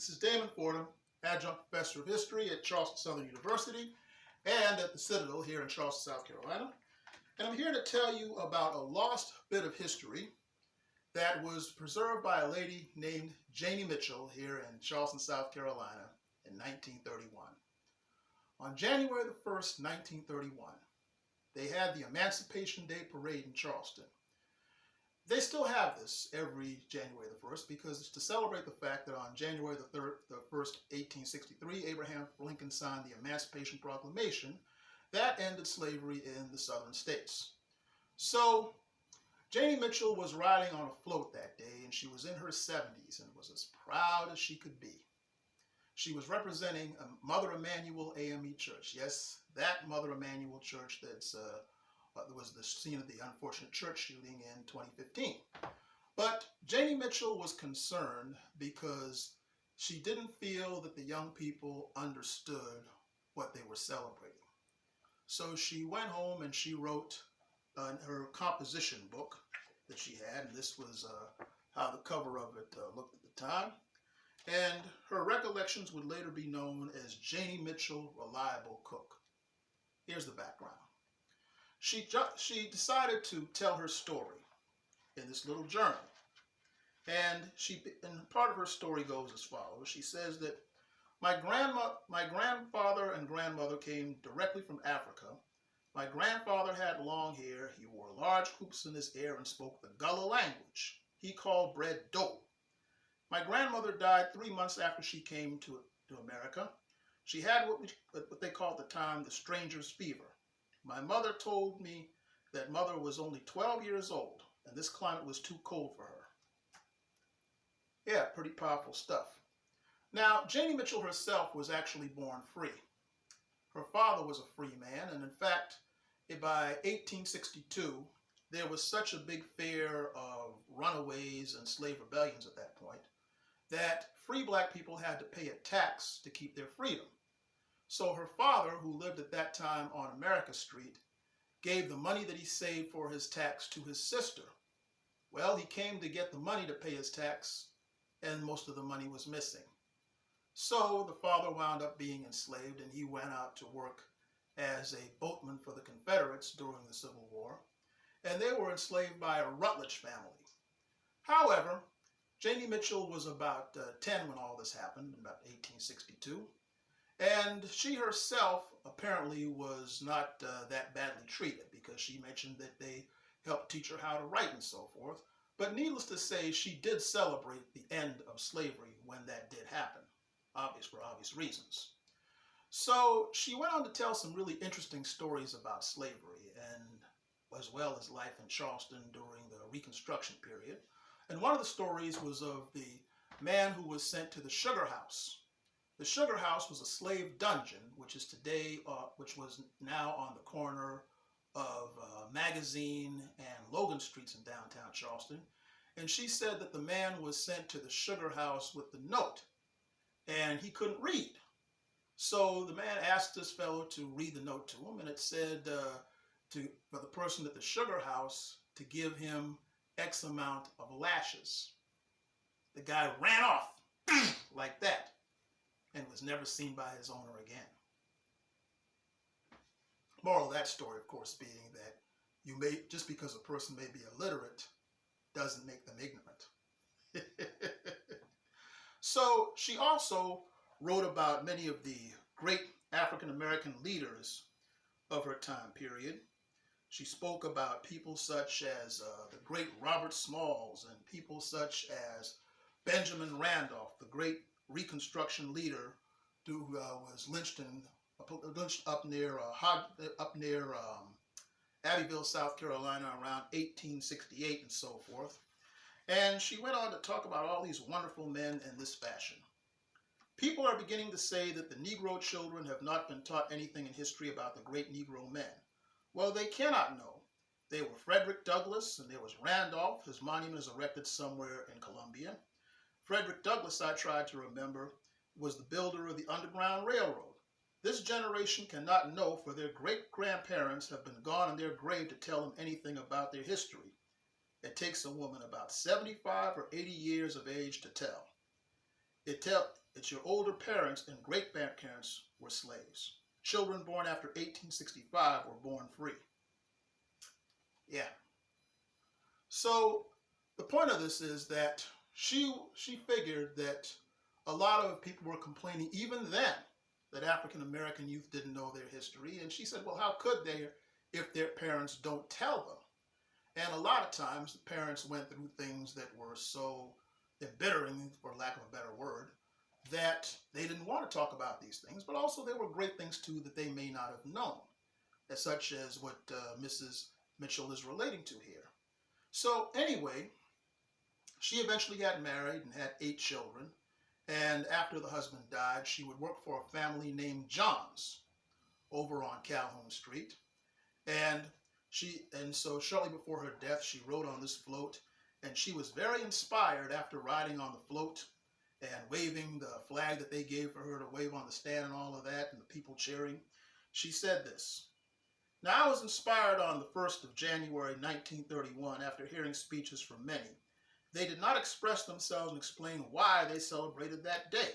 This is Damon Fordham, adjunct professor of history at Charleston Southern University and at the Citadel here in Charleston, South Carolina. And I'm here to tell you about a lost bit of history that was preserved by a lady named Janie Mitchell here in Charleston, South Carolina in 1931. On January the 1st, 1931, they had the Emancipation Day Parade in Charleston. They still have this every January the 1st because it's to celebrate the fact that on January the 1st, 1863, Abraham Lincoln signed the Emancipation Proclamation that ended slavery in the southern states. So Janie Mitchell was riding on a float that day, and she was in her 70s and was as proud as she could be. She was representing Mother Emanuel AME Church. Yes, that Mother Emanuel Church that was the scene of the unfortunate church shooting in 2015. But Janie Mitchell was concerned because she didn't feel that the young people understood what they were celebrating. So she went home and she wrote her composition book that she had, and this was how the cover of it looked at the time. And her recollections would later be known as Janie Mitchell Reliable Cook. Here's the background. She decided to tell her story in this little journal. And part of her story goes as follows. She says that my grandfather and grandmother came directly from Africa. My grandfather had long hair. He wore large hoops in his hair and spoke the Gullah language. He called bread dough. My grandmother died 3 months after she came to America. She had what they called at the time the stranger's fever. My mother told me that mother was only 12 years old, and this climate was too cold for her. Yeah, pretty powerful stuff. Now, Janie Mitchell herself was actually born free. Her father was a free man, and in fact, by 1862, there was such a big fear of runaways and slave rebellions at that point that free black people had to pay a tax to keep their freedom. So her father, who lived at that time on America Street, gave the money that he saved for his tax to his sister. Well, he came to get the money to pay his tax, and most of the money was missing. So the father wound up being enslaved, and he went out to work as a boatman for the Confederates during the Civil War, and they were enslaved by a Rutledge family. However, Janie Mitchell was about 10 when all this happened, about 1862. And she herself apparently was not that badly treated because she mentioned that they helped teach her how to write and so forth. But needless to say, she did celebrate the end of slavery when that did happen, for obvious reasons. So she went on to tell some really interesting stories about slavery and as well as life in Charleston during the Reconstruction period. And one of the stories was of the man who was sent to the sugar house. The sugar house was a slave dungeon, which was now on the corner of Magazine and Logan Streets in downtown Charleston. And she said that the man was sent to the sugar house with the note, and he couldn't read. So the man asked this fellow to read the note to him, and it said for the person at the sugar house to give him X amount of lashes. The guy ran off like that, and was never seen by his owner again. Moral of that story, of course, being that just because a person may be illiterate doesn't make them ignorant. So she also wrote about many of the great African American leaders of her time period. She spoke about people such as the great Robert Smalls and people such as Benjamin Randolph, the great Reconstruction leader who was lynched up near Abbeville, South Carolina around 1868 and so forth. And she went on to talk about all these wonderful men in this fashion. People are beginning to say that the Negro children have not been taught anything in history about the great Negro men. Well, they cannot know. They were Frederick Douglass, and there was Randolph. His monument is erected somewhere in Columbia. Frederick Douglass, I tried to remember, was the builder of the Underground Railroad. This generation cannot know, for their great-grandparents have been gone in their grave to tell them anything about their history. It takes a woman about 75 or 80 years of age to tell. It's your older parents and great-grandparents were slaves. Children born after 1865 were born free. Yeah. So the point of this is that she figured that a lot of people were complaining even then that African American youth didn't know their history, and she said, well, how could they if their parents don't tell them? And a lot of times the parents went through things that were so embittering, for lack of a better word, that they didn't want to talk about these things, but also there were great things too that they may not have known, such as what Mrs. Mitchell is relating to here. So anyway, she eventually got married and had 8 children, and after the husband died, she would work for a family named Johns over on Calhoun Street, and so shortly before her death, she rode on this float, and she was very inspired after riding on the float and waving the flag that they gave for her to wave on the stand and all of that, and the people cheering. She said this: "Now I was inspired on the 1st of January 1931 after hearing speeches from many. They did not express themselves and explain why they celebrated that day.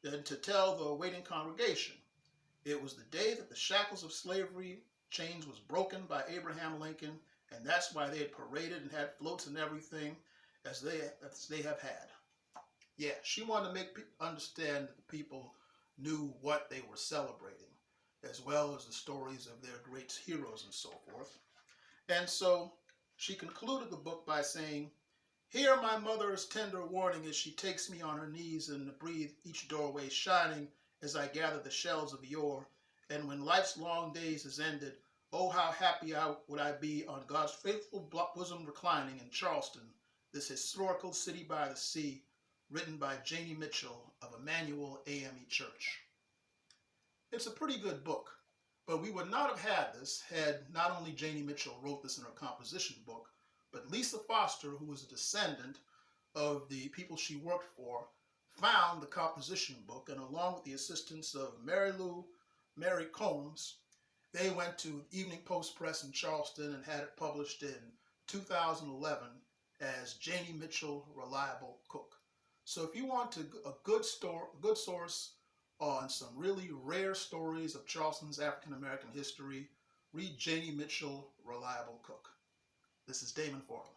Then to tell the waiting congregation, it was the day that the shackles of slavery chains was broken by Abraham Lincoln, and that's why they had paraded and had floats and everything as they have had." Yeah, she wanted to make people understand that the people knew what they were celebrating, as well as the stories of their great heroes and so forth. And so she concluded the book by saying, "Hear my mother's tender warning as she takes me on her knees and breathe each doorway shining as I gather the shells of yore. And when life's long days is ended, oh, how happy would I be on God's faithful bosom reclining in Charleston, this historical city by the sea," written by Janie Mitchell of Emmanuel AME Church. It's a pretty good book, but we would not have had this had not only Janie Mitchell wrote this in her composition book, but Lisa Foster, who was a descendant of the people she worked for, found the composition book, and along with the assistance of Mary Coombs, they went to Evening Post Press in Charleston and had it published in 2011 as Janie Mitchell Reliable Cook. So if you want a good source on some really rare stories of Charleston's African American history, read Janie Mitchell Reliable Cook. This is Damon Fordham.